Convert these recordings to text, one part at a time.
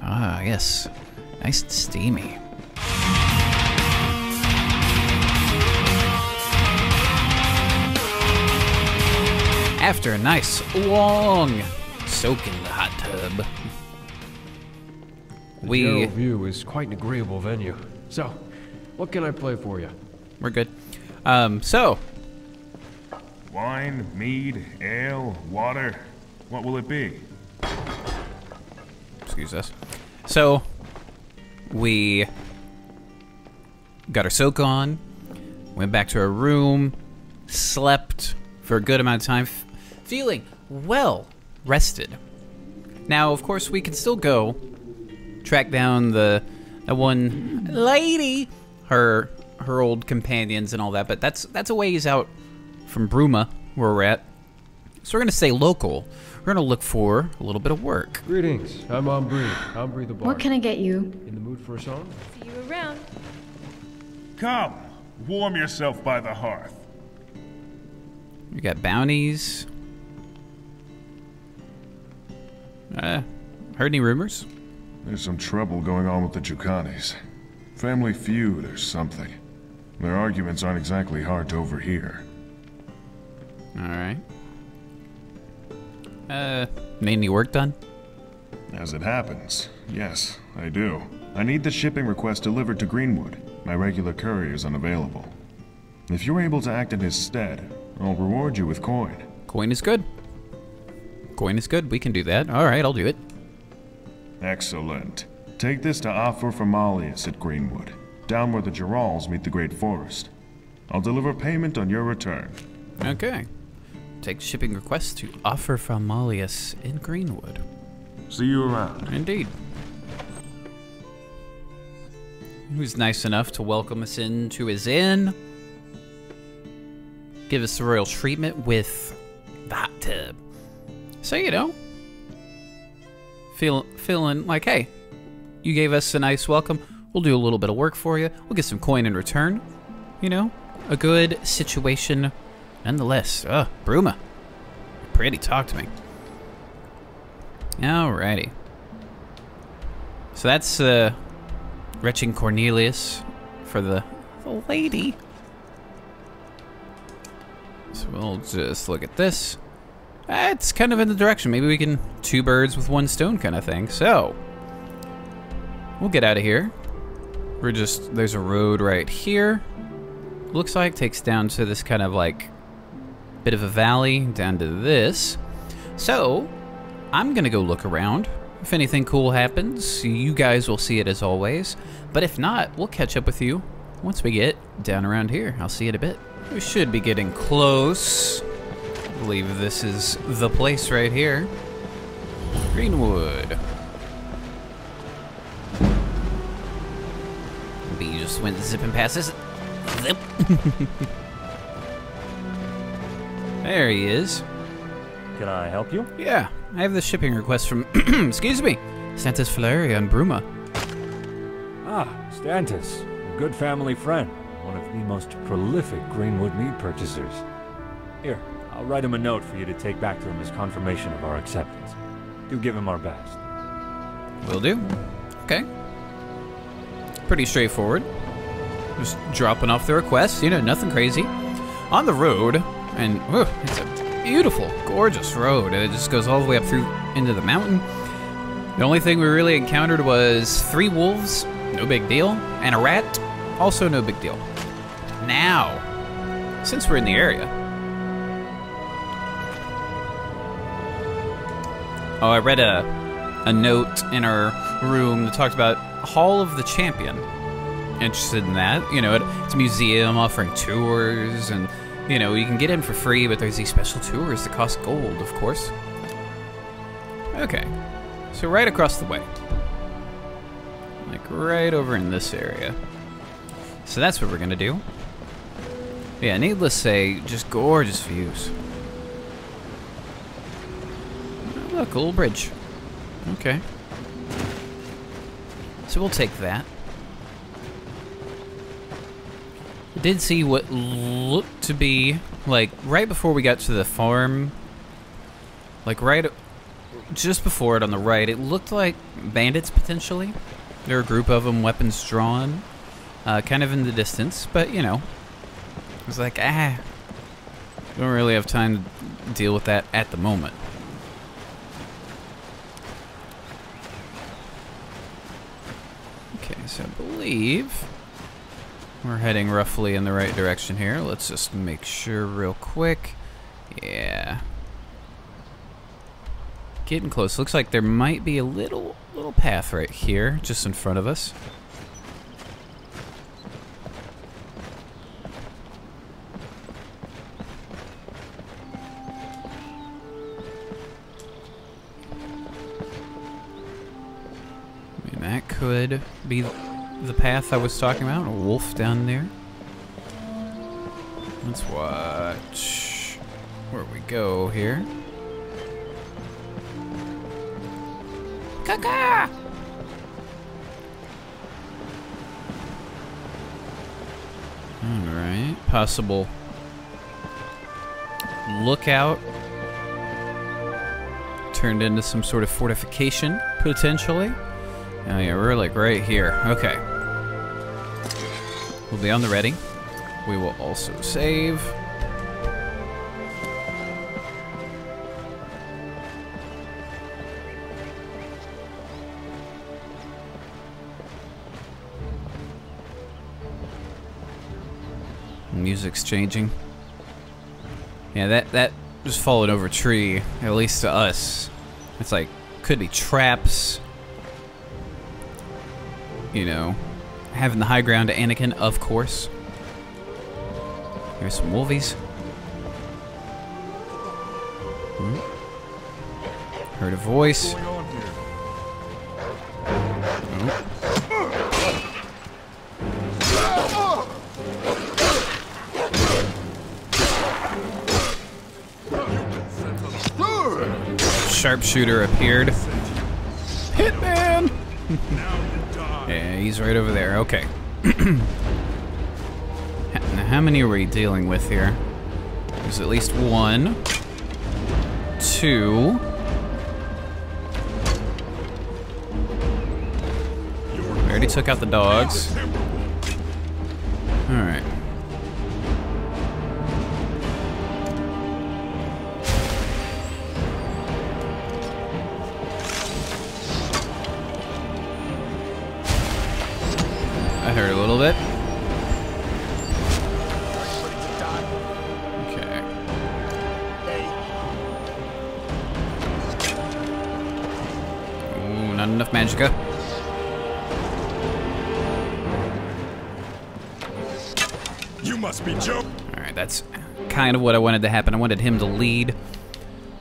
Ah, yes. Nice and steamy. After a nice, long soak in the hot tub, The General View is quite an agreeable venue. So, what can I play for you? We're good. So... Wine, mead, ale, water. What will it be? Excuse us. So, we got our soak on, went back to our room, slept for a good amount of time, feeling well rested. Now, of course, we can still go track down the one lady, her old companions and all that, but that's a ways out from Bruma, where we're at. So we're gonna stay local. We're gonna look for a little bit of work. Greetings, I'm Ambri the Bard. What can I get you? In the mood for a song? See you around. Come, warm yourself by the hearth. We got bounties. Heard any rumors? There's some trouble going on with the Jukanis. Family feud or something. Their arguments aren't exactly hard to overhear. Alright. Need any work done? As it happens, yes, I do. I need the shipping request delivered to Greenwood. My regular courier is unavailable. If you're able to act in his stead, I'll reward you with coin. Coin is good. Coin is good. We can do that. Alright, I'll do it. Excellent. Take this to offer for Malleus at Greenwood, down where the Gerals meet the Great Forest. I'll deliver payment on your return. Okay. Take shipping request to offer from Malleus in Greenwood. See you around. Indeed. He was nice enough to welcome us into his inn. Give us the royal treatment with the hot tub. So, you know, feeling like, hey, you gave us a nice welcome. We'll do a little bit of work for you. We'll get some coin in return. You know, a good situation nonetheless. Bruma. Pretty, talk to me. Alrighty. So that's Retching Cornelius for the lady. So we'll just look at this. It's kind of in the direction. Maybe we can two birds with one stone kind of thing. So we'll get out of here. There's a road right here. Looks like takes down to this kind of like bit of a valley down to this. So I'm gonna go look around. If anything cool happens, you guys will see it as always. But if not, we'll catch up with you once we get down around here. I'll see you in a bit. We should be getting close. I believe this is the place right here. Greenwood. Bee just went zipping past this. Zip. There he is. Can I help you? Yeah, I have the shipping request from, excuse me, Stantis Flaria and Bruma. Ah, Stantis, a good family friend, one of the most prolific Greenwood mead purchasers. Here, I'll write him a note for you to take back to him as confirmation of our acceptance. Do give him our best. Will do. Okay. Pretty straightforward. Just dropping off the request, you know, nothing crazy. On the road, and it's a beautiful, gorgeous road. It just goes all the way up through into the mountain. The only thing we really encountered was 3 wolves, no big deal, and a rat, also no big deal. Now, since we're in the area, I read a note in our room that talked about Hall of the Champion. Interested in that. You know, it's a museum offering tours, and, you know, you can get in for free, but there's these special tours that cost gold, of course. Okay, so right across the way. Like right over in this area. So that's what we're gonna do. Yeah, needless to say, just gorgeous views. Oh, look, a little bridge. Okay. So we'll take that. I did see what looked to be, like, right before we got to the farm, like right just before it on the right, it looked like bandits potentially. There were a group of them, weapons drawn, kind of in the distance, but you know, I was like, don't really have time to deal with that at the moment. Okay, so I believe we're heading roughly in the right direction here. Let's just make sure real quick. Yeah. Getting close. Looks like there might be a little path right here, just in front of us. I mean, that could be the path I was talking about. A wolf down there. Let's watch where we go here. Caca! Alright, possible lookout turned into some sort of fortification, potentially. Oh yeah, we're like right here. Okay. We'll be on the ready. We will also save. Music's changing. Yeah, that just falling over a tree, at least to us. It's like, could be traps. You know, having the high ground to Anakin, of course. There's some wolvies. Heard a voice. Sharpshooter appeared. Hitman! Yeah, he's right over there. Okay. Now, how many are we dealing with here? There's at least 1, 2. We already took out the dogs. Alright. That hurt a little bit. Okay. Ooh, not enough Meshuggah. You must be joking. Alright, that's kind of what I wanted to happen. I wanted him to lead.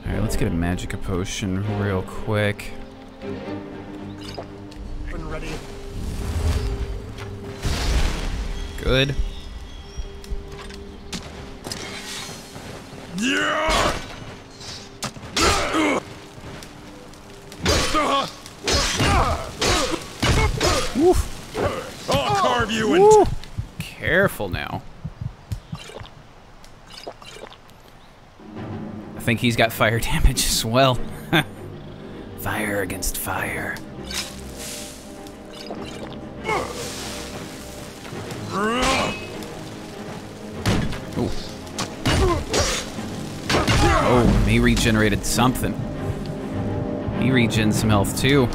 Alright, let's get a Meshuggah potion real quick. Ready. Good. Yeah. Woof. I'll carve you Woo. in. Careful now. I think he's got fire damage as well. Fire against fire. Ooh. Oh, he regenerated something. He regens some health too.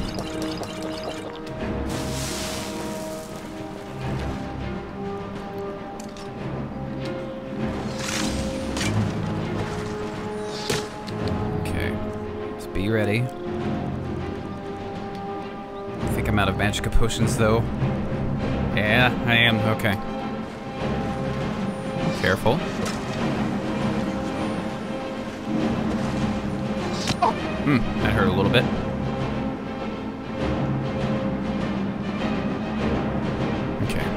Okay, let's be ready. I think I'm out of Meshuggah potions though. Yeah, I am. Okay. Careful. That hurt a little bit. Okay.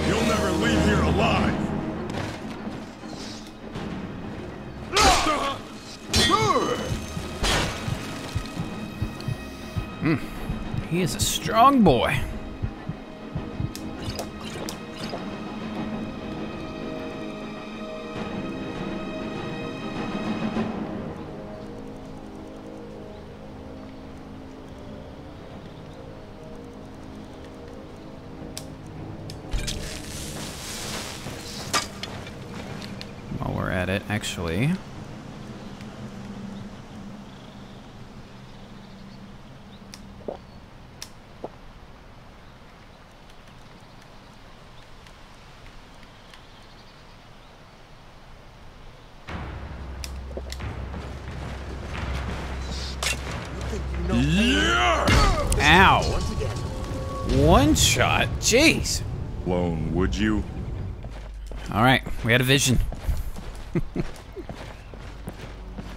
You'll never leave here alive. He is a strong boy. actually. Ow! One shot? Jeez! Clone, would you? Alright, we had a vision.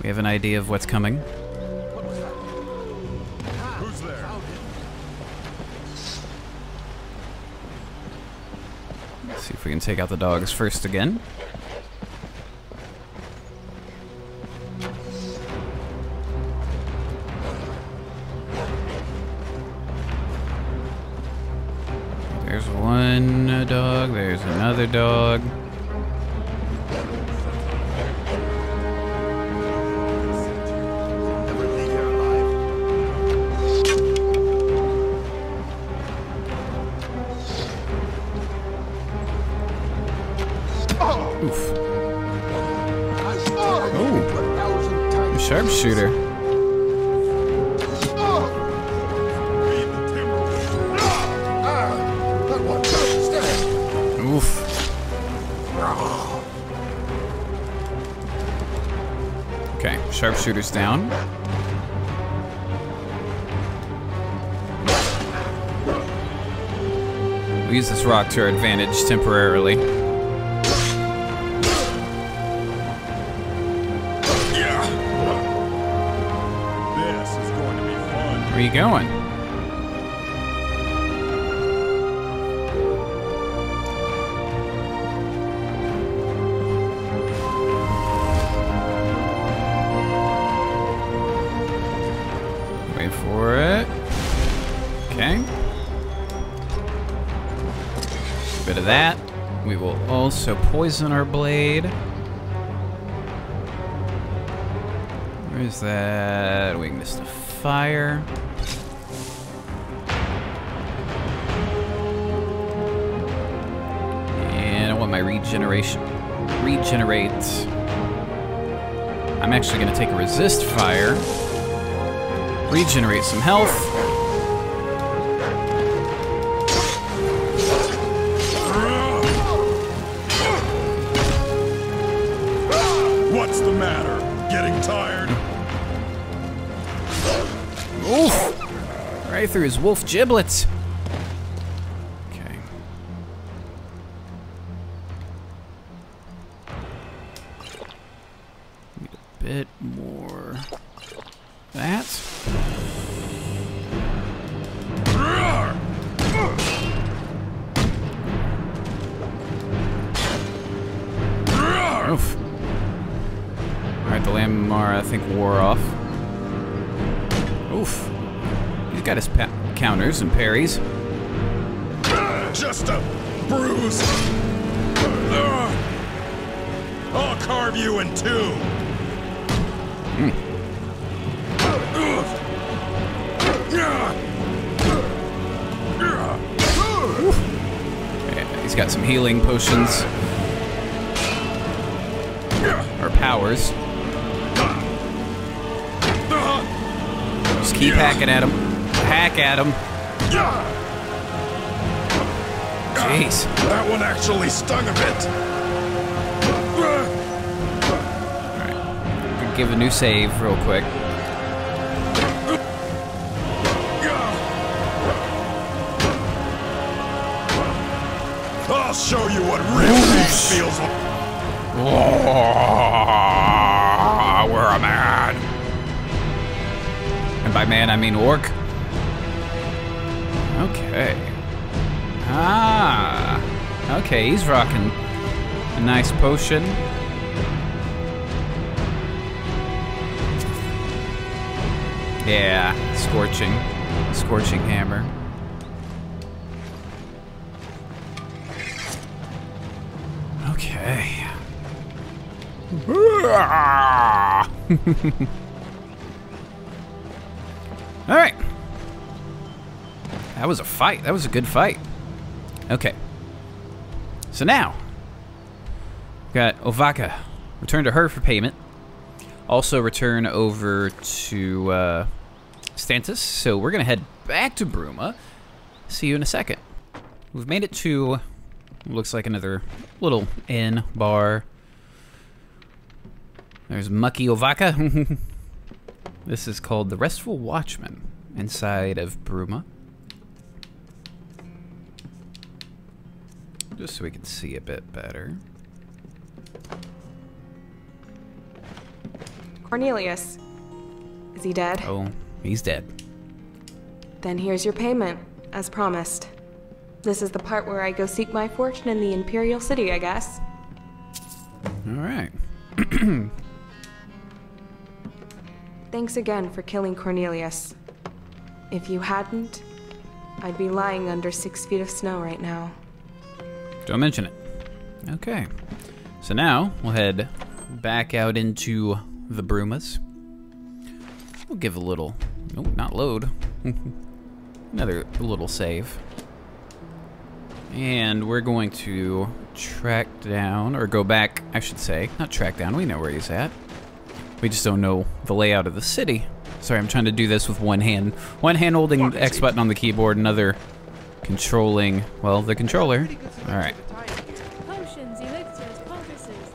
We have an idea of what's coming. Who's there? Let's see if we can take out the dogs first again. There's one dog, there's another dog. Oof. Oh, a sharpshooter. Oof. Okay, sharpshooter's down. We'll use this rock to our advantage temporarily. This is going to be fun. Where are you going? Wait for it. Okay. Bit of that. We will also poison our blade. Where's that? Weakness to fire. And I want my regeneration. Regenerate. I'm actually going to take a resist fire. Regenerate some health. What's the matter? Getting tired? Oof! Right through his wolf giblets. Okay. Need a bit more. That. Oof. Alright, the Lamar, I think, wore off. Oof. He's got his counters and parries. Just a bruise. I'll carve you in two. Yeah, he's got some healing potions. Or powers. Just keep hacking at him. Hack at him. Jeez. That one actually stung a bit. Alright. Give a new save real quick. I'll show you what real peace feels like. Oh, we're a man. And by man, I mean orc. Okay. Ah. Okay, he's rocking a nice potion. Yeah, scorching. Scorching hammer. Okay. All right. That was a fight. That was a good fight. Okay. So now, we've got Ovaka return to her for payment. Also return over to Stantis. So we're going to head back to Bruma. See you in a second. We've made it to, looks like another little inn, bar. There's Mucky Ovaka. This is called the Restful Watchman inside of Bruma. Just so we can see a bit better. Cornelius. Is he dead? Oh, he's dead. Then here's your payment, as promised. This is the part where I go seek my fortune in the Imperial City, I guess. Alright. Thanks again for killing Cornelius. If you hadn't, I'd be lying under 6 feet of snow right now. Don't mention it. Okay. So now, we'll head back out into the Brumas. We'll give a little... Oh, not load. Another little save. And we're going to track down, or go back, I should say. Not track down, we know where he's at. We just don't know the layout of the city. Sorry, I'm trying to do this with one hand. One hand holding the X button on the keyboard, another controlling, well, the controller. Alright.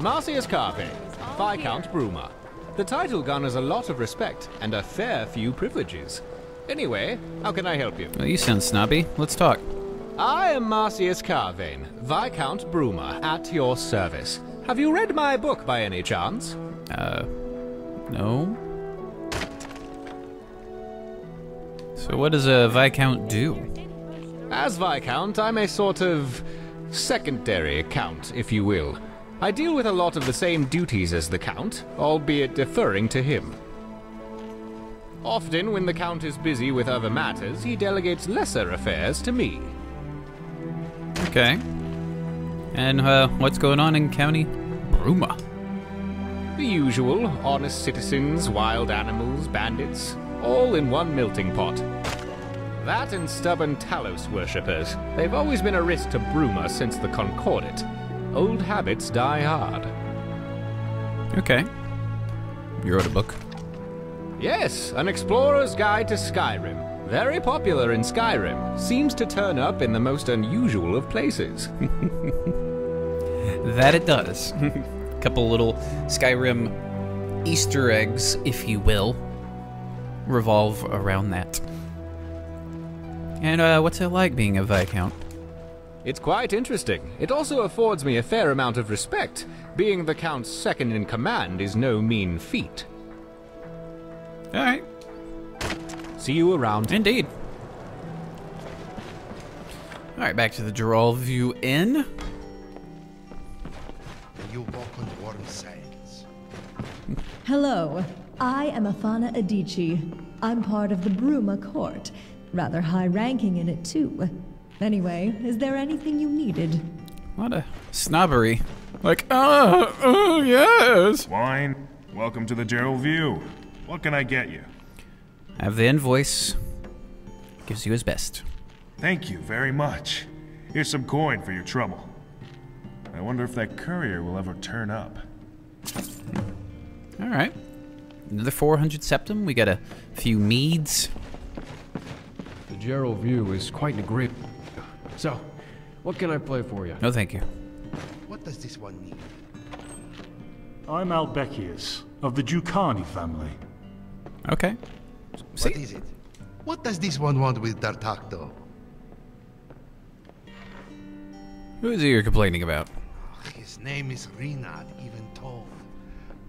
Marcius Carpe, Viscount Bruma. The title garners a lot of respect and a fair few privileges. Anyway, how can I help you? Well, you sound snobby. Let's talk. I am Marcius Carvane, Viscount Bruma, at your service. Have you read my book by any chance? No. So what does a Viscount do? As Viscount, I'm a sort of secondary count, if you will. I deal with a lot of the same duties as the Count, albeit deferring to him. Often, when the Count is busy with other matters, he delegates lesser affairs to me. Okay. And what's going on in County Bruma? The usual, honest citizens, wild animals, bandits, all in one melting pot. That and stubborn Talos worshippers. They've always been a risk to Bruma since the Concordat. Old habits die hard. Okay. You wrote a book. Yes, an explorer's guide to Skyrim. Very popular in Skyrim. Seems to turn up in the most unusual of places. That it does. Couple little Skyrim Easter eggs, if you will, revolve around that. And what's it like being a Viscount? It's quite interesting. It also affords me a fair amount of respect. Being the Count's second in command is no mean feat. Alright. See you around. Indeed. Alright, back to the Gerald View Inn. You walk on warm sands. Hello, I am Afana Adichie. I'm part of the Bruma court. Rather high ranking in it, too. Anyway, is there anything you needed? What a snobbery. Like, oh, yes. Wine, welcome to the Gerald View. What can I get you? Have the invoice. Gives you his best. Thank you very much. Here's some coin for your trouble. I wonder if that courier will ever turn up. Alright. Another 400 septum. We got a few meads. The Gerald View is quite agreeable. So, what can I play for you? No, thank you. What does this one need? I'm Albecius, of the Ducani family. Okay. What is it? What does this one want with Dartakto? Who is it you're complaining about? His name is Renard, even told.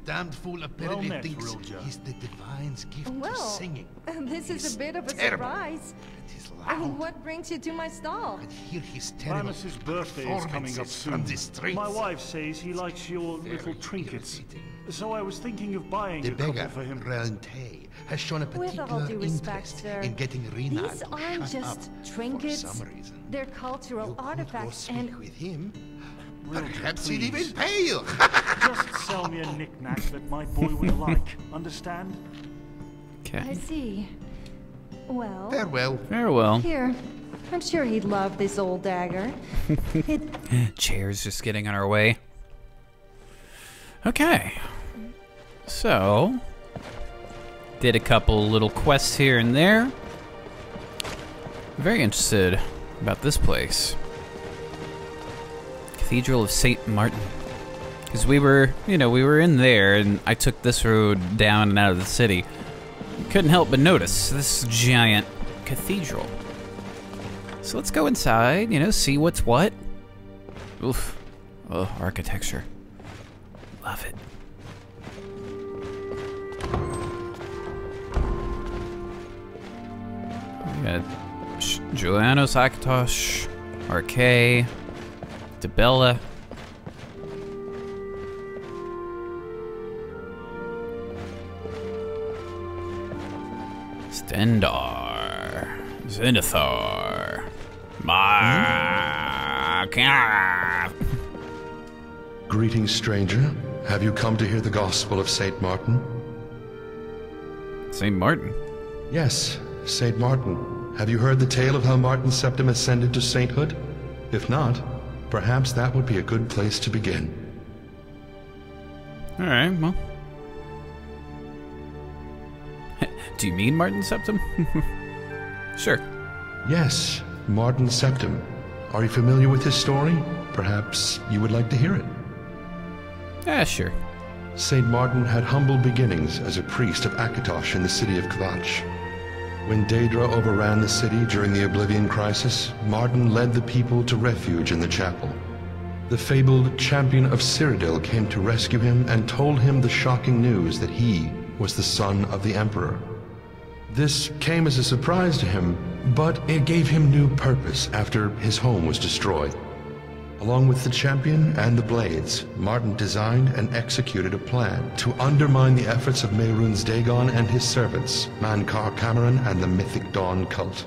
Damned fool apparently Well met, thinks Rilja. he's the divine's gift to Well, singing. this is a bit of a terrible. surprise. It is loud. What brings you to my stall? And hear his terrible Primus's birthday is coming up performances soon. from the streets. My wife says he likes your little trinkets. irritating. So I was thinking of buying The a couple beggar, for him. Rente, has shown a With all particular due respect, interest sir, in getting Renard These to aren't shut just up trinkets. for some reason. They're cultural You could go artifacts speak and... with him. Rilja, Perhaps he'd please. even pay you. Just sell me a knick-knack that my boy would like. Understand? I Okay. see. Well, Farewell. Farewell. here. I'm sure he'd love this old dagger. Chair's just getting on our way. Okay. So, did a couple little quests here and there. Very interested about this place. Cathedral of St. Martin. Because we were in there, and I took this road down and out of the city. Couldn't help but notice this giant cathedral. So let's go inside, see what's what. Oof. Oh, architecture. Love it. We got Julianos Akatosh, Arcay, Debella. Stendar, Zenithar, Greetings, stranger. Have you come to hear the gospel of St. Martin? St. Martin? Yes, St. Martin. Have you heard the tale of how Martin Septim ascended to sainthood? If not, perhaps that would be a good place to begin. Alright, well. Do you mean Martin Septim? Sure. Yes, Martin Septim. Are you familiar with his story? Perhaps you would like to hear it. Yeah, sure. St. Martin had humble beginnings as a priest of Akatosh in the city of Kvatch. When Daedra overran the city during the Oblivion Crisis, Martin led the people to refuge in the chapel. The fabled champion of Cyrodiil came to rescue him and told him the shocking news that he was the son of the Emperor. This came as a surprise to him, but it gave him new purpose after his home was destroyed. Along with the champion and the blades, Martin designed and executed a plan to undermine the efforts of Mehrunes Dagon and his servants, Mankar Cameron and the Mythic Dawn cult.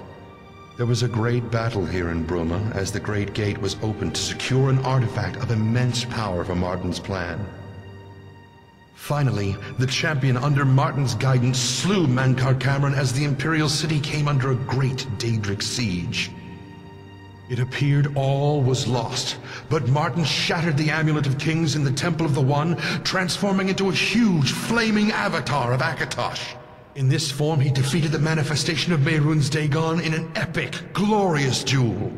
There was a great battle here in Bruma as the Great Gate was opened to secure an artifact of immense power for Martin's plan. Finally, the champion under Martin's guidance slew Mankar Cameron as the Imperial City came under a great Daedric siege. It appeared all was lost, but Martin shattered the Amulet of Kings in the Temple of the One, transforming into a huge, flaming avatar of Akatosh. In this form, he defeated the manifestation of Mehrunes Dagon in an epic, glorious duel.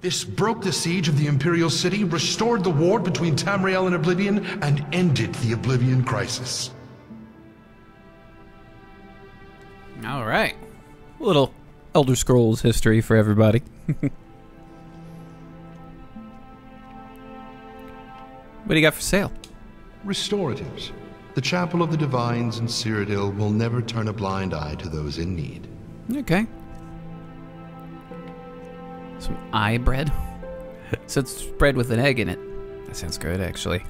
This broke the siege of the Imperial City, restored the ward between Tamriel and Oblivion, and ended the Oblivion Crisis. All right. A little Elder Scrolls history for everybody. What do you got for sale? Restoratives. The Chapel of the Divines in Cyrodiil will never turn a blind eye to those in need. Okay. Some eye bread. So it's bread with an egg in it. That sounds good, actually.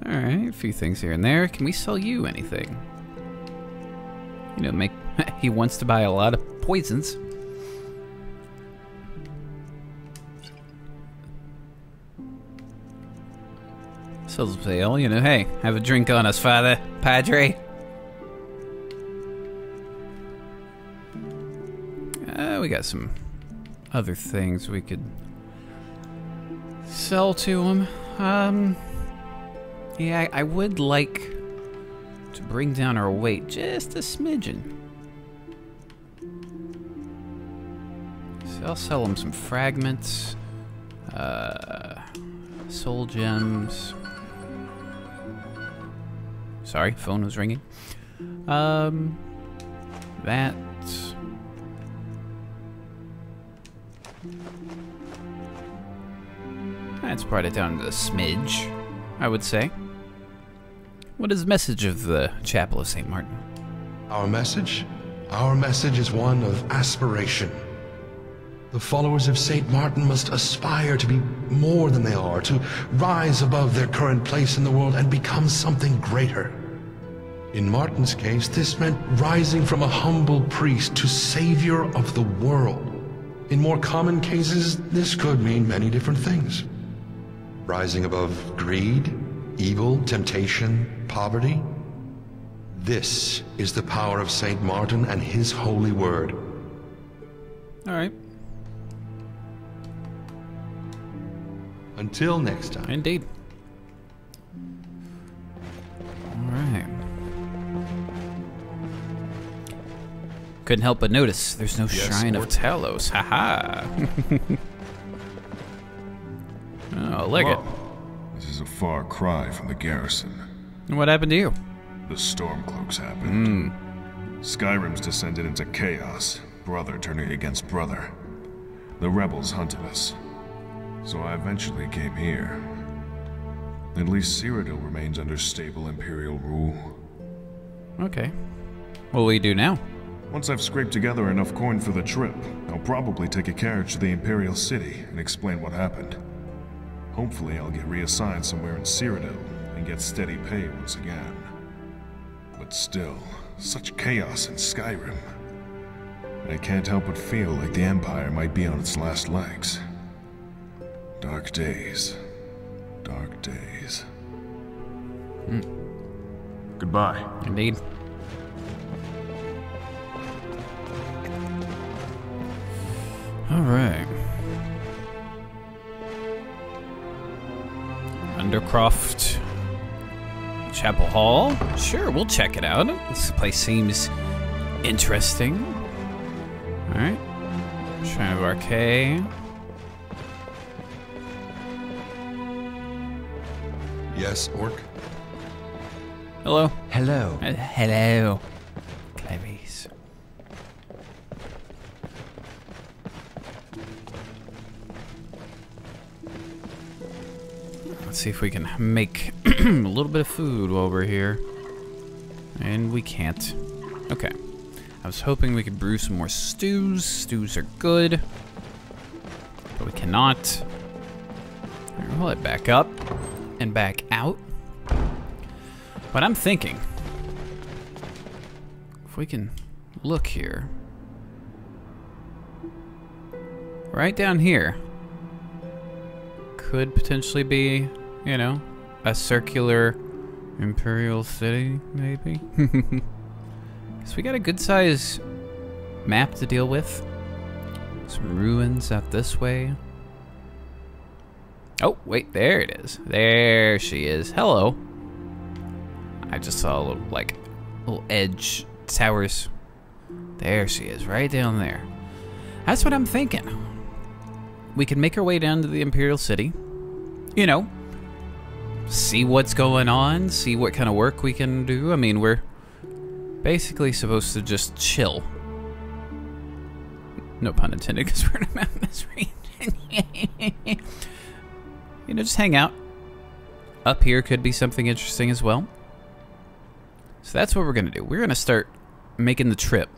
Alright, a few things here and there. Can we sell you anything? He wants to buy a lot of poisons. Sells sale, hey, have a drink on us, Father, Padre. We got some other things we could sell to him. Yeah, I would like to bring down our weight just a smidgen. So I'll sell him some fragments, soul gems. Sorry, phone was ringing. That. That's brought it down to a smidge, I would say. What is the message of the Chapel of St. Martin? Our message? Our message is one of aspiration. The followers of St. Martin must aspire to be more than they are, to rise above their current place in the world and become something greater. In Martin's case, this meant rising from a humble priest to savior of the world. In more common cases, this could mean many different things. Rising above greed, evil, temptation, poverty. This is the power of St. Martin and his holy word. All right. Until next time. Indeed. Alright. Couldn't help but notice there's no Shrine of Talos. Haha. Oh, look it. This is a far cry from the garrison. And what happened to you? The Stormcloaks happened. Skyrim's descended into chaos, brother turning against brother. The rebels hunted us, so I eventually came here. At least Cyrodiil remains under stable Imperial rule. Okay. What will you do now? Once I've scraped together enough coin for the trip, I'll probably take a carriage to the Imperial City and explain what happened. Hopefully I'll get reassigned somewhere in Cyrodiil and get steady pay once again. But still, such chaos in Skyrim. I can't help but feel like the Empire might be on its last legs. Dark days. Dark days. Goodbye. Indeed. Alright. Undercroft Chapel Hall? Sure, we'll check it out. This place seems interesting. Alright. Shrine of Arcade. Yes, Orc? Hello. Hello. Hello. Clarice. Let's see if we can make a little bit of food while we're here. And we can't. Okay. I was hoping we could brew some more stews. Stews are good. But we cannot. All right, we'll head back up and back out. But I'm thinking, if we can look here. Right down here could potentially be, you know, a circular Imperial City, maybe? Because we got a good size map to deal with. Some ruins out this way. Oh, wait, there it is. There she is. Hello. I just saw a little edge towers. There she is, right down there. That's what I'm thinking. We can make our way down to the Imperial City. You know, see what's going on, see what kind of work we can do. I mean, we're basically supposed to just chill. No pun intended, because we're in a mountainous region. You know, just hang out. Up here could be something interesting as well. So that's what we're going to do. We're going to start making the trip.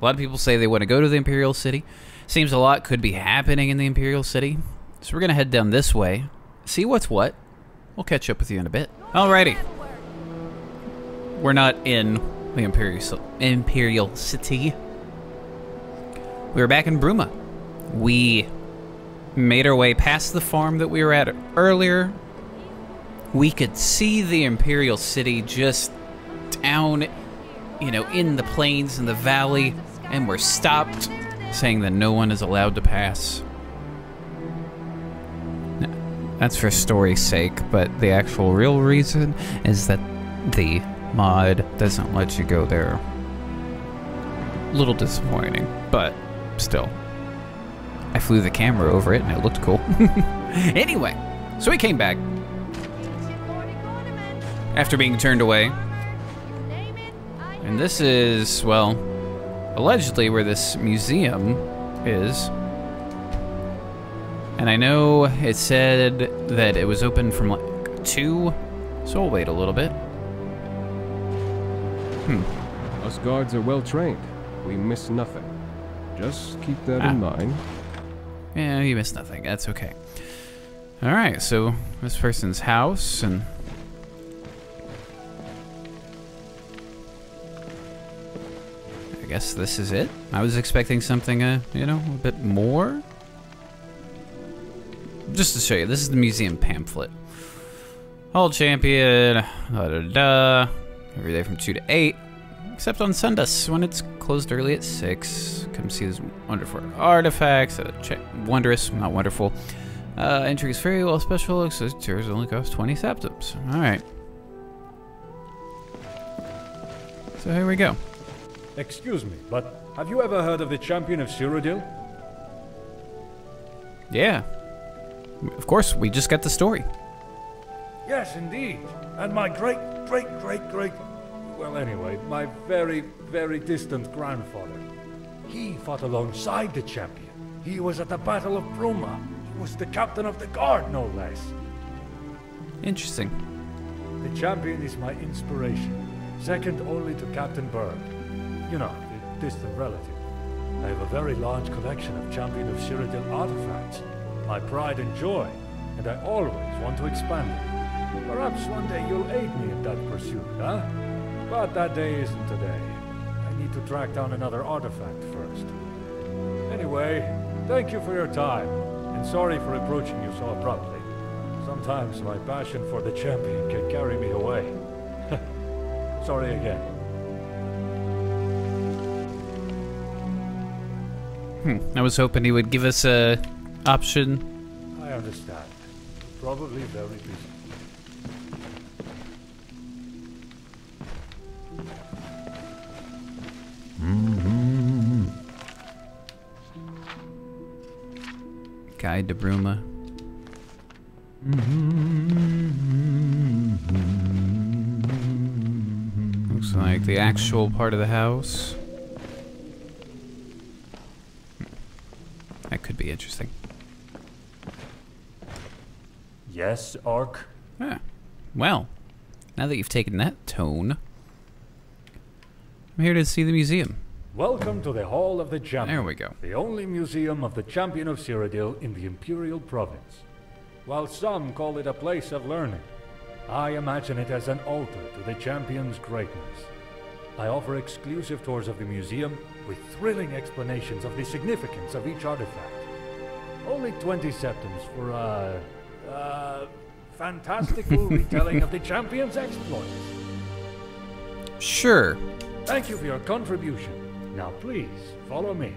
A lot of people say they want to go to the Imperial City. Seems a lot could be happening in the Imperial City. So we're going to head down this way. See what's what. We'll catch up with you in a bit. Alrighty. We're not in the Imperial City. We were back in Bruma. We made our way past the farm that we were at earlier. We could see the Imperial City just down, you know, in the plains and the valley, and we're stopped, saying that no one is allowed to pass. No, that's for story's sake, but the actual real reason is that the mod doesn't let you go there. A little disappointing, but still. I flew the camera over it and it looked cool. Anyway, so we came back after being turned away. And this is, well, allegedly where this museum is. And I know it said that it was open from like 2, so we'll wait a little bit. Us guards are well trained. We miss nothing. Just keep that in mind. Yeah, you missed nothing. That's okay. Alright, so this person's house, and I guess this is it. I was expecting something, you know, a bit more. Just to show you, this is the museum pamphlet. All champion, da-da-da. Every day from 2 to 8. Except on Sundays, when it's closed early at 6. Come see these wonderful artifacts. Wondrous, not wonderful. Entry is free, while special accessories only cost 20 septims. Alright. So here we go. Excuse me, but have you ever heard of the champion of Cyrodiil? Yeah. Of course, we just got the story. Yes, indeed. And my great... Well, anyway, my very, very distant grandfather. He fought alongside the champion. He was at the Battle of Bruma. He was the captain of the guard, no less. Interesting. The champion is my inspiration, second only to Captain Bird. You know, the distant relative. I have a very large collection of Champion of Cyrodiil artifacts. My pride and joy, and I always want to expand it. Perhaps one day you'll aid me in that pursuit, huh? But that day isn't today. I need to track down another artifact first. Anyway, thank you for your time, and sorry for approaching you so abruptly. Sometimes my passion for the champion can carry me away. Sorry again. I was hoping he would give us a option. I understand. Probably very busy. Guide to Bruma. Looks like the actual part of the house. That could be interesting. Yes, Ark? Ah, well, now that you've taken that tone, I'm here to see the museum. Welcome to the Hall of the Champion. There we go. The only museum of the Champion of Cyrodiil in the Imperial Province. While some call it a place of learning, I imagine it as an altar to the Champion's greatness. I offer exclusive tours of the museum with thrilling explanations of the significance of each artifact. Only 20 septims for a fantastical retelling of the Champion's exploits. Sure. Thank you for your contribution. Now please, follow me.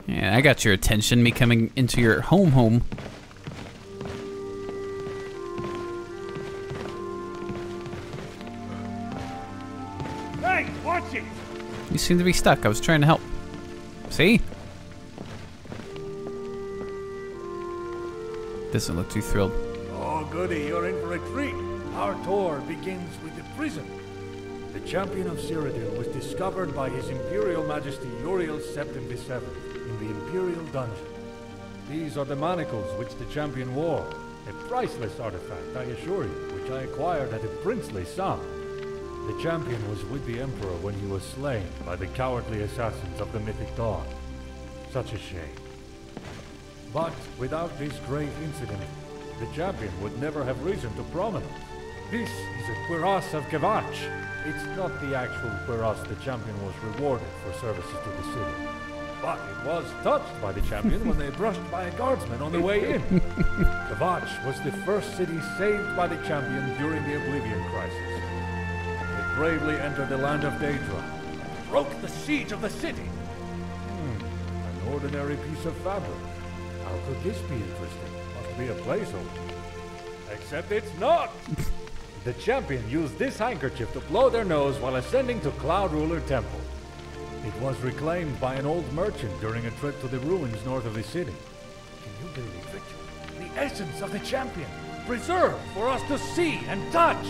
Yeah, I got your attention, me coming into your home. Hey, watch it! You seem to be stuck. I was trying to help. See? Doesn't look too thrilled. Oh, goody, you're in for a treat. Our tour begins with the prison. The Champion of Cyrodiil was discovered by His Imperial Majesty Uriel Septim VII in the Imperial Dungeon. These are the manacles which the Champion wore. A priceless artifact, I assure you, which I acquired at a princely sum. The Champion was with the Emperor when he was slain by the cowardly assassins of the Mythic Dawn. Such a shame. But without this grave incident, the Champion would never have risen to prominence. This is a cuirass of Kvatch. It's not the actual cuirass the Champion was rewarded for services to the city. But it was touched by the Champion when they brushed by a guardsman on the way in. Kvatch was the first city saved by the Champion during the Oblivion Crisis. It bravely entered the land of Daedra, broke the siege of the city. An ordinary piece of fabric. How could this be interesting? Must be a placeholder. Except it's not! The Champion used this handkerchief to blow their nose while ascending to Cloud Ruler Temple. It was reclaimed by an old merchant during a trip to the ruins north of the city. Can you believe it? The essence of the Champion, preserved for us to see and touch!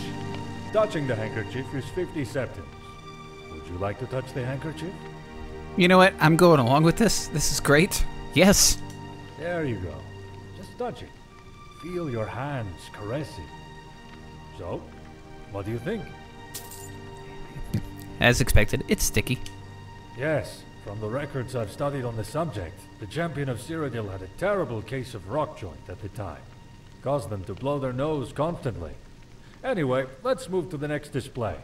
Touching the handkerchief is 50 septims. Would you like to touch the handkerchief? You know what? I'm going along with this. This is great. Yes. There you go. Just touch it. Feel your hands caress it. So, what do you think? As expected, it's sticky. Yes, from the records I've studied on the subject, the Champion of Cyrodiil had a terrible case of rock joint at the time. Caused them to blow their nose constantly. Anyway, let's move to the next display.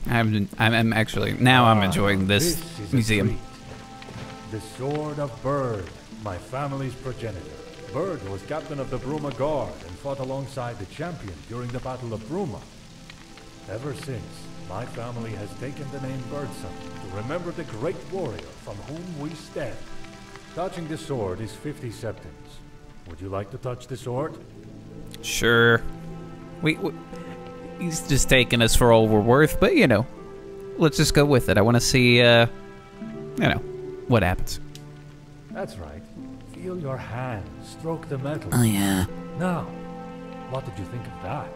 I'm actually, now I'm enjoying this museum. The Sword of Bird, my family's progenitor. Bird was captain of the Bruma Guard and fought alongside the Champion during the Battle of Bruma. Ever since, my family has taken the name Birdsong to remember the great warrior from whom we stand. Touching the sword is 50 septims. Would you like to touch the sword? Sure. He's just taking us for all we're worth, but you know, let's just go with it. I want to see, you know, what happens. That's right. Feel your hand stroke the metal. Oh yeah. Now, what did you think of that?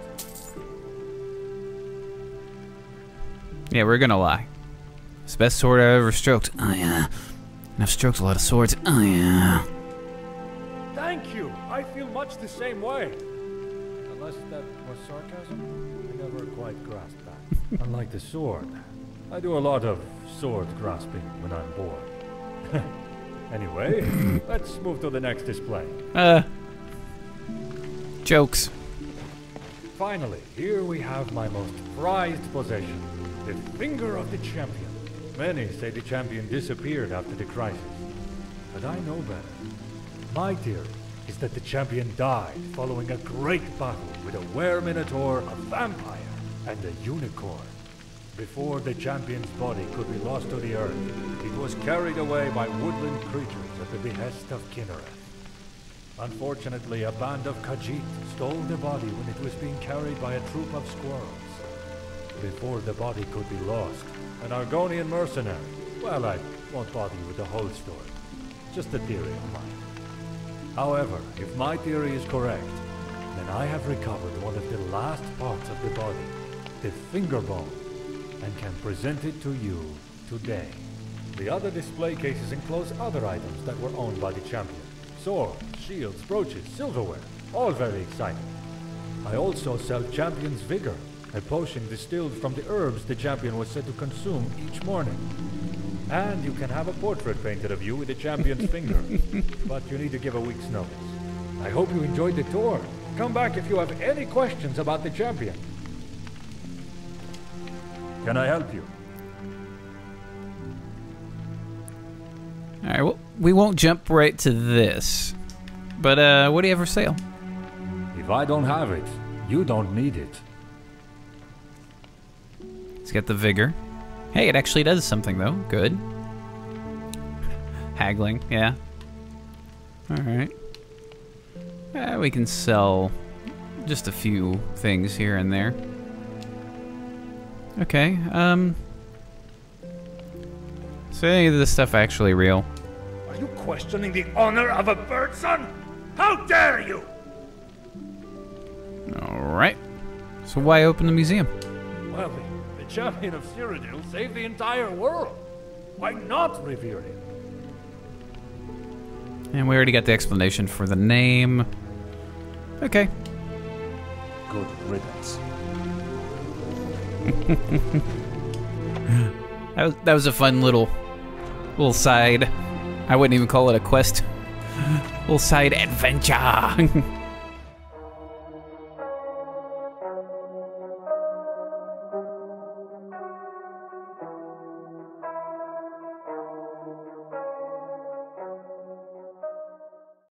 Yeah, we're gonna lie. It's the best sword I've ever stroked. Oh yeah. And I've stroked a lot of swords. Oh yeah. Thank you! I feel much the same way. Unless that was sarcasm? I never quite grasped that. Unlike the sword, I do a lot of sword grasping when I'm bored. Anyway, let's move to the next display. Jokes. Finally, here we have my most prized possession, the Finger of the Champion. Many say the champion disappeared after the crisis, but I know better. My theory is that the champion died following a great battle with a were-minotaur, a vampire, and a unicorn. Before the champion's body could be lost to the earth, it was carried away by woodland creatures at the behest of Kinnereth. Unfortunately, a band of Khajiit stole the body when it was being carried by a troop of squirrels. Before the body could be lost, an Argonian mercenary... Well, I won't bother you with the whole story. Just a theory of mine. However, if my theory is correct, then I have recovered one of the last parts of the body, the finger bone, and can present it to you today. The other display cases enclose other items that were owned by the champion. Swords, shields, brooches, silverware, all very exciting. I also sell Champion's Vigor, a potion distilled from the herbs the champion was said to consume each morning. And you can have a portrait painted of you with the champion's finger, but you need to give a week's notice. I hope you enjoyed the tour. Come back if you have any questions about the champion. Can I help you? Alright, well, we won't jump right to this. But, what do you have for sale? If I don't have it, you don't need it. Let's get the vigor. Hey, it actually does something, though. Good. Haggling, yeah. Alright. We can sell just a few things here and there. Okay, so any of this stuff actually real? Are you questioning the honor of a Birdsong? How dare you! Alright. So why open the museum? Well, the champion of Cyrodiil saved the entire world. Why not revere him? And we already got the explanation for the name. Okay. Good riddance. That was a fun little side. I wouldn't even call it a quest. Little side adventure.